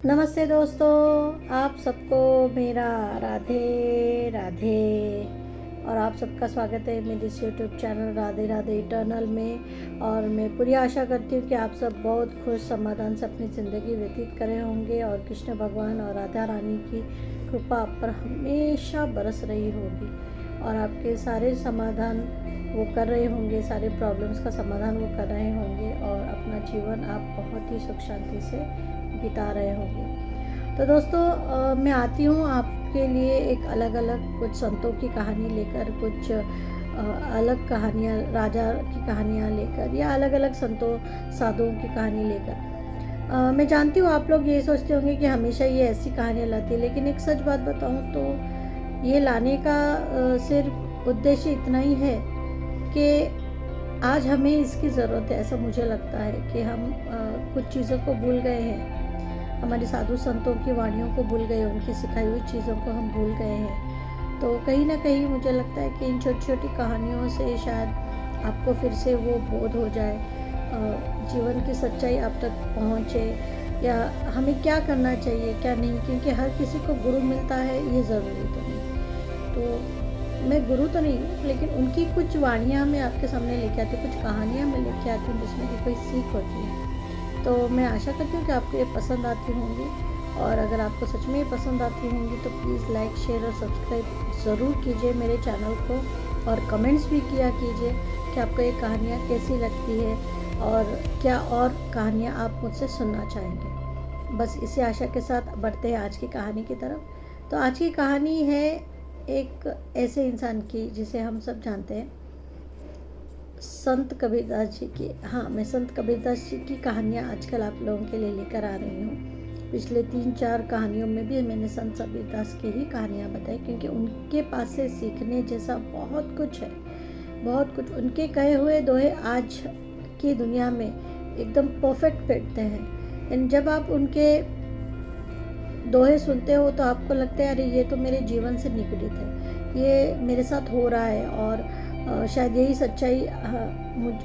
नमस्ते दोस्तों, आप सबको मेरा राधे राधे। और आप सबका स्वागत है मेरे इस YouTube channel Radhe Radhe eternal में। और मैं पूरी आशा करती हूँ कि आप सब बहुत खुश समाधान से अपनी ज़िंदगी व्यतीत करे होंगे और कृष्ण भगवान और राधा रानी की कृपा आप पर हमेशा बरस रही होगी और आपके सारे समाधान वो कर रहे होंगे, सारे प्रॉब्लम्स का समाधान वो कर रहे होंगे और अपना जीवन आप बहुत ही सुख शांति से बिता रहे होंगे। तो दोस्तों मैं आती हूँ आपके लिए एक अलग अलग कुछ संतों की कहानी लेकर, कुछ अलग कहानियाँ, राजा की कहानियाँ लेकर या अलग अलग संतों साधुओं की कहानी लेकर। मैं जानती हूँ आप लोग ये सोचते होंगे कि हमेशा ये ऐसी कहानियाँ लाती है, लेकिन एक सच बात बताऊँ तो ये लाने का सिर्फ उद्देश्य इतना ही है कि आज हमें इसकी ज़रूरत है। ऐसा मुझे लगता है कि हम कुछ चीज़ों को भूल गए हैं, हमारे साधु संतों की वाणियों को भूल गए, उनकी सिखाई हुई चीज़ों को हम भूल गए हैं। तो कहीं ना कहीं मुझे लगता है कि इन छोटी छोटी कहानियों से शायद आपको फिर से वो बोध हो जाए, जीवन की सच्चाई आप तक पहुँचे या हमें क्या करना चाहिए क्या नहीं, क्योंकि हर किसी को गुरु मिलता है ये ज़रूरी तो नहीं। तो मैं गुरु तो नहीं हूँ, लेकिन उनकी कुछ वाणियाँ मैं आपके सामने लेके आती हूँ, कुछ कहानियाँ मैं लेके आती हूँ जिसमें कि कोई सीख होती है। तो मैं आशा करती हूँ कि आपको ये पसंद आती होंगी, और अगर आपको सच में ये पसंद आती होंगी तो प्लीज़ लाइक शेयर और सब्सक्राइब ज़रूर कीजिए मेरे चैनल को, और कमेंट्स भी किया कीजिए कि आपको ये कहानियाँ कैसी लगती है और क्या और कहानियाँ आप मुझसे सुनना चाहेंगे। बस इसी आशा के साथ बढ़ते हैं आज की कहानी की तरफ। तो आज की कहानी है एक ऐसे इंसान की जिसे हम सब जानते हैं, संत कबीरदास जी की। हाँ, मैं संत कबीरदास जी की कहानियाँ आजकल आप लोगों के लिए लेकर आ रही हूँ। पिछले 3-4 कहानियों में भी मैंने संत कबीरदास की ही कहानियाँ बताई, क्योंकि उनके पास से सीखने जैसा बहुत कुछ है, बहुत कुछ। उनके कहे हुए दोहे आज की दुनिया में एकदम परफेक्ट बैठते हैं। जब आप उनके दोहे सुनते हो तो आपको लगता है अरे ये तो मेरे जीवन से निकलित है, ये मेरे साथ हो रहा है और शायद यही सच्चाई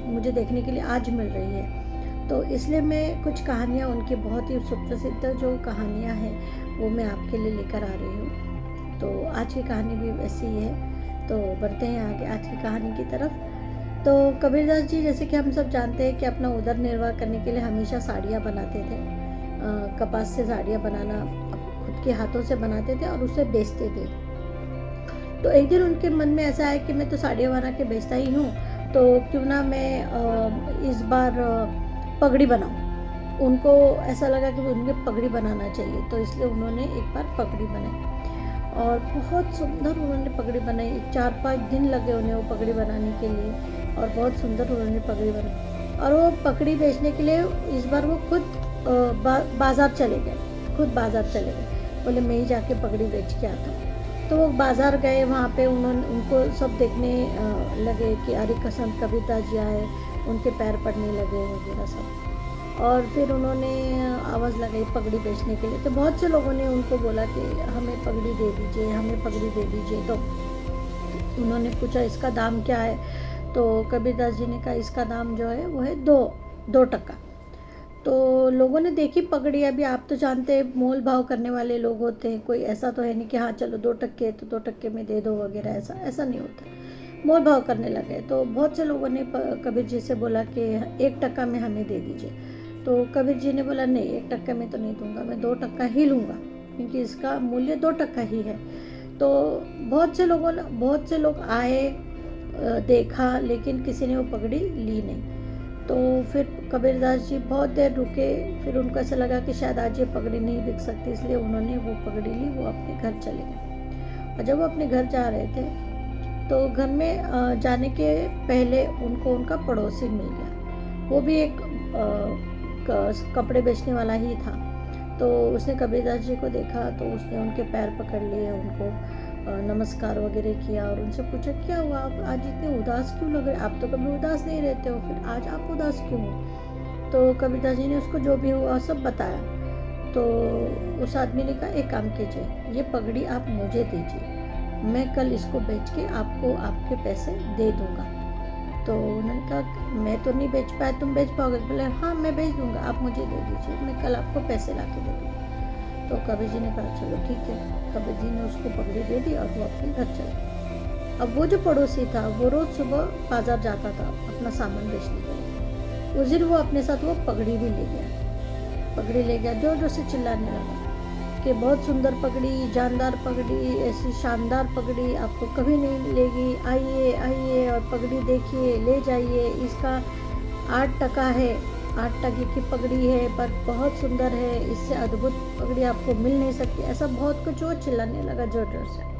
मुझे देखने के लिए आज मिल रही है। तो इसलिए मैं कुछ कहानियाँ उनकी बहुत ही सुप्रसिद्ध जो कहानियाँ हैं वो मैं आपके लिए लेकर आ रही हूँ। तो आज की कहानी भी वैसी ही है। तो बढ़ते हैं आगे आज की कहानी की तरफ। तो कबीरदास जी, जैसे कि हम सब जानते हैं कि अपना उदर निर्वाह करने के लिए हमेशा साड़ियाँ बनाते थे। कपास से साड़ियाँ बनाना खुद के हाथों से बनाते थे और उसे बेचते थे। तो एक दिन उनके मन में ऐसा है कि मैं तो साड़ियाँ बना के बेचता ही हूँ, तो क्यों ना मैं इस बार पगड़ी बनाऊँ। उनको ऐसा लगा कि उनके पगड़ी बनाना चाहिए, तो इसलिए उन्होंने एक बार पगड़ी बनाई और बहुत सुंदर उन्होंने पगड़ी बनाई। 4-5 दिन लगे उन्हें वो पगड़ी बनाने के लिए और बहुत सुंदर उन्होंने पगड़ी बनाई। और वो पगड़ी बेचने के लिए इस बार वो खुद बाज़ार चले गए, खुद बाज़ार चले गए, बोले मैं ही जाके पगड़ी बेच के आता हूँ। तो वो बाज़ार गए, वहाँ पे उनको सब देखने लगे कि अरे संत कबीरदास जी आए, उनके पैर पड़ने लगे वगैरह सब। और फिर उन्होंने आवाज़ लगाई पगड़ी बेचने के लिए। तो बहुत से लोगों ने उनको बोला कि हमें पगड़ी दे दीजिए, हमें पगड़ी दे दीजिए। तो उन्होंने पूछा इसका दाम क्या है, तो कबीरदास जी ने कहा इसका दाम जो है वो है 2 टका। तो लोगों ने देखी पगड़ी। अभी आप तो जानते हैं मोल भाव करने वाले लोग होते हैं, कोई ऐसा तो है नहीं कि हाँ चलो 2 टक्के तो 2 टक्के में दे दो वगैरह, ऐसा नहीं होता। मोल भाव करने लगे। तो बहुत से लोगों ने कबीर जी से बोला कि 1 टका में हमें दे दीजिए। तो कबीर जी ने बोला नहीं, 1 टक्का में तो नहीं दूंगा, मैं 2 टक्का ही लूँगा, क्योंकि इसका मूल्य 2 टक्का ही है। तो बहुत से लोग आए, देखा, लेकिन किसी ने वो पगड़ी ली नहीं। तो फिर कबीरदास जी बहुत देर रुके। फिर उनको ऐसा लगा कि शायद आज ये पगड़ी नहीं बिक सकती, इसलिए उन्होंने वो पगड़ी ली, वो अपने घर चले गए। और जब वो अपने घर जा रहे थे तो घर में जाने के पहले उनको उनका पड़ोसी मिल गया। वो भी एक कपड़े बेचने वाला ही था। तो उसने कबीरदास जी को देखा तो उसने उनके पैर पकड़ लिए, उनको नमस्कार वगैरह किया और उनसे पूछा क्या हुआ, आप आज इतने उदास क्यों लग रहे, आप तो कभी उदास नहीं रहते हो, फिर आज आप उदास क्यों हो। तो कबीरदास जी ने उसको जो भी हुआ सब बताया। तो उस आदमी ने कहा एक काम कीजिए, ये पगड़ी आप मुझे दीजिए, मैं कल इसको बेच के आपको आपके पैसे दे दूँगा। तो उन्होंने कहा मैं तो नहीं बेच पाया, तुम बेच पाओगे। बोले हाँ मैं बेच दूँगा, आप मुझे दे दीजिए, मैं कल आपको पैसे ला के दे दूँगा। तो कबीर जी ने कहा चलो ठीक है। कबीर जी ने उसको पगड़ी दे दी और वो अपने घर चले गए। अब वो जो पड़ोसी था वो रोज सुबह बाजार जाता था अपना सामान बेचने के लिए। उस दिन वो अपने साथ वो पगड़ी भी ले गया। पगड़ी ले गया, जोर जोर से चिल्लाने लगा कि बहुत सुंदर पगड़ी, जानदार पगड़ी, ऐसी शानदार पगड़ी आपको कभी नहीं मिलेगी, आइए आइए और पगड़ी देखिए, ले जाइए, इसका 8 टका है, 8 टके की पगड़ी है पर बहुत सुंदर है, इससे अद्भुत पगड़ी आपको मिल नहीं सकती। ऐसा बहुत कुछ वो चिल्लाने लगा जोर जोर से।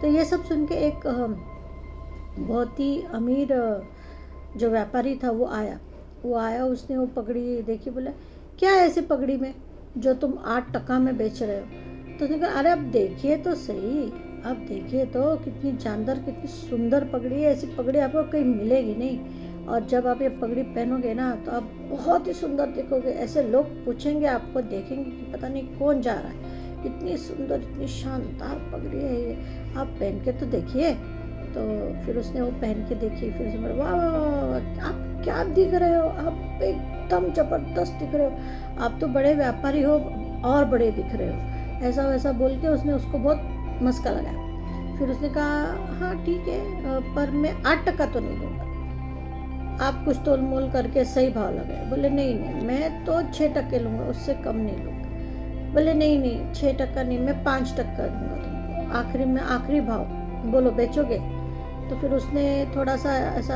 तो ये सब सुन के एक बहुत ही अमीर जो व्यापारी था वो आया, उसने वो पगड़ी देखी, बोला क्या है ऐसी पगड़ी में जो तुम 8 टका में बेच रहे हो। तो उसने कहा अरे अब देखिए तो सही, अब देखिए तो कितनी जानदार, कितनी सुंदर पगड़ी है, ऐसी पगड़ी आपको कहीं मिलेगी नहीं, और जब आप ये पगड़ी पहनोगे ना तो आप बहुत ही सुंदर दिखोगे। ऐसे लोग पूछेंगे आपको, देखेंगे कि पता नहीं कौन जा रहा है, इतनी सुंदर इतनी शानदार पगड़ी है ये, आप पहन के तो देखिए। तो फिर उसने वो पहन के देखी, फिर उसने वाह आप क्या दिख रहे हो, आप एकदम जबरदस्त दिख रहे हो, आप तो बड़े व्यापारी हो और बड़े दिख रहे हो, ऐसा वैसा बोल के उसने उसको बहुत मस्का लगाया। फिर उसने कहा हाँ ठीक है पर मैं 8 टका तो नहीं दूंगा, आप कुछ तोल मोल करके सही भाव लगाए। बोले नहीं नहीं मैं तो 6 टके लूँगा, उससे कम नहीं लूँगा। बोले नहीं नहीं 6 टका नहीं, मैं 5 टका दूंगा तुमको, आखिरी में आखिरी भाव, बोलो बेचोगे। तो फिर उसने थोड़ा सा ऐसा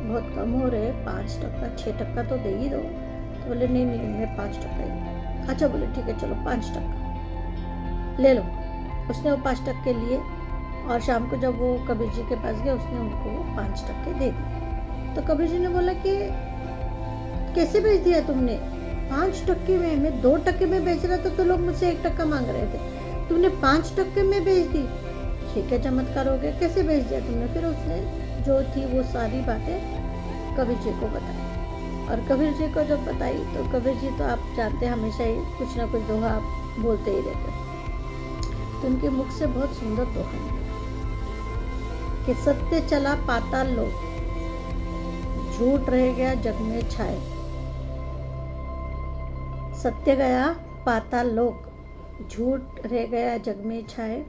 बहुत कम हो रहे, 5 टका 6 टका तो दे ही दो। तो बोले नहीं नहीं मैं 5 टका ही। अच्छा बोले ठीक है चलो 5 टका ले लो। उसने वो 5 टके लिए और शाम को जब वो कबीर जी के पास गया उसने उनको 5 टके दे दिए। तो कबीर जी ने बोला कि कैसे बेच दिया तुमने 5 टके में, मैं 2 टके में बेच रहा था तो लोग मुझसे 1 टका मांग रहे थे, तुमने 5 टके में बेच दी, ये क्या चमत्कार हो गया, कैसे बेच दिया तुमने। फिर उसने जो थी वो सारी बातें कबीर जी को बताई, और कबीर जी को जब बताई तो कबीर जी तो आप जानते हैं हमेशा ही कुछ ना कुछ दोहा बोलते ही रहते। तो उनके मुख से बहुत सुंदर दोहा निकला कि सत्य चला पाताल लोक, झूठ रह गया जग में छाए। सत्य गया पाताल लोक, झूठ रह गया जग में छाए,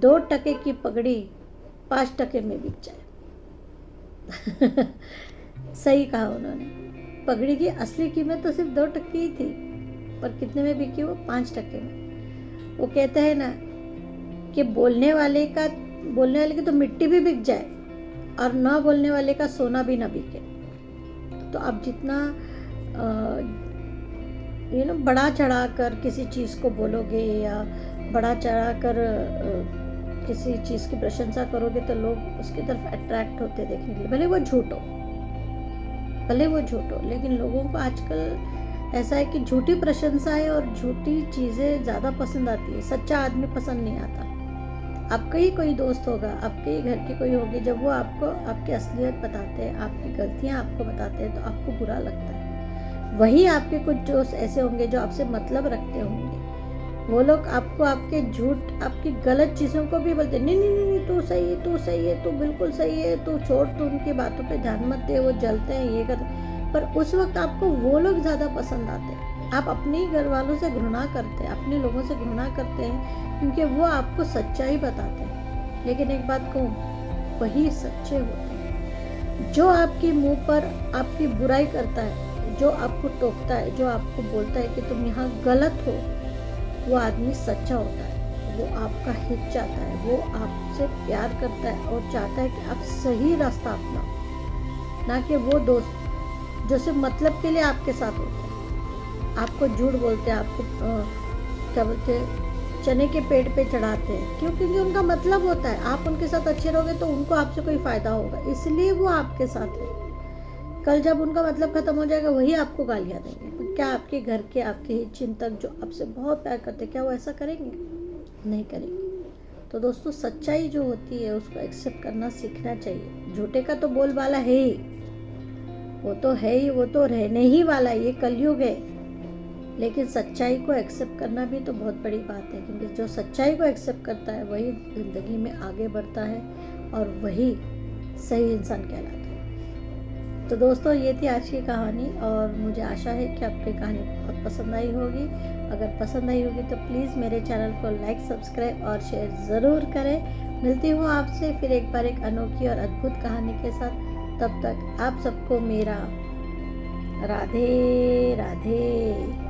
2 टके की पगड़ी 5 टके में बिक जाए। सही कहा उन्होंने, पगड़ी की असली कीमत तो सिर्फ 2 टके ही थी, पर कितने में बिकी वो 5 टके में। वो कहते हैं ना कि बोलने वाले की तो मिट्टी भी बिक जाए और ना बोलने वाले का सोना भी ना बिके। तो आप जितना बड़ा चढ़ा कर किसी चीज़ को बोलोगे या बड़ा चढ़ा कर किसी चीज़ की प्रशंसा करोगे तो लोग उसकी तरफ अट्रैक्ट होते देखने के लिए, भले वो झूठ हो, लेकिन लोगों को आजकल ऐसा है कि झूठी प्रशंसाएं और झूठी चीज़ें ज़्यादा पसंद आती है, सच्चा आदमी पसंद नहीं आता। आपका ही कोई दोस्त होगा, आपके ही घर की कोई होगी, जब वो आपको आपकी असलियत बताते हैं, आपकी गलतियाँ आपको बताते हैं तो आपको बुरा लगता है। वही आपके कुछ दोस्त ऐसे होंगे जो आपसे मतलब रखते होंगे, वो लोग आपको आपके झूठ आपकी गलत चीज़ों को भी बोलते नहीं नहीं नहीं तू सही है, तू बिल्कुल सही है, तू छोड़, तू उनकी बातों पे ध्यान मत दे, वो जलते हैं ये करते। पर उस वक्त आपको वो लोग ज़्यादा पसंद आते हैं। आप अपने घर वालों से घृणा करते हैं, अपने लोगों से घृणा करते हैं क्योंकि वो आपको सच्चाई बताते हैं। लेकिन एक बात कहूँ, वही सच्चे होते हैं। जो आपके मुंह पर आपकी बुराई करता है, जो आपको टोकता है, जो आपको बोलता है कि तुम यहाँ गलत हो, वो आदमी सच्चा होता है, वो आपका हित चाहता है, वो आपसे प्यार करता है और चाहता है कि आप सही रास्ता अपनाओ, ना कि वो दोस्त जो सिर्फ मतलब के लिए आपके साथ होते हैं, आपको झूठ बोलते हैं, आपको क्या बोलते हैं, चने के पेड़ पे चढ़ाते हैं। क्यों? क्योंकि उनका मतलब होता है आप उनके साथ अच्छे रहोगे तो उनको आपसे कोई फ़ायदा होगा, इसलिए वो आपके साथ है। कल जब उनका मतलब ख़त्म हो जाएगा वही आपको गालियाँ देंगे। तो क्या आपके घर के आपके हित चिंतक जो आपसे बहुत प्यार करते हैं क्या वो ऐसा करेंगे? नहीं करेंगे। तो दोस्तों सच्चाई जो होती है उसको एक्सेप्ट करना सीखना चाहिए। झूठे का तो बोलबाला है ही, वो तो है ही, वो तो रहने ही वाला है, ये कलयुग है। लेकिन सच्चाई को एक्सेप्ट करना भी तो बहुत बड़ी बात है, क्योंकि जो सच्चाई को एक्सेप्ट करता है वही ज़िंदगी में आगे बढ़ता है और वही सही इंसान कहलाता है। तो दोस्तों ये थी आज की कहानी और मुझे आशा है कि आपकी कहानी बहुत पसंद आई होगी अगर पसंद आई होगी तो प्लीज़ मेरे चैनल को लाइक, सब्सक्राइब और शेयर ज़रूर करें। मिलती हूँ आपसे फिर एक बार एक अनोखी और अद्भुत कहानी के साथ। तब तक आप सबको मेरा राधे राधे।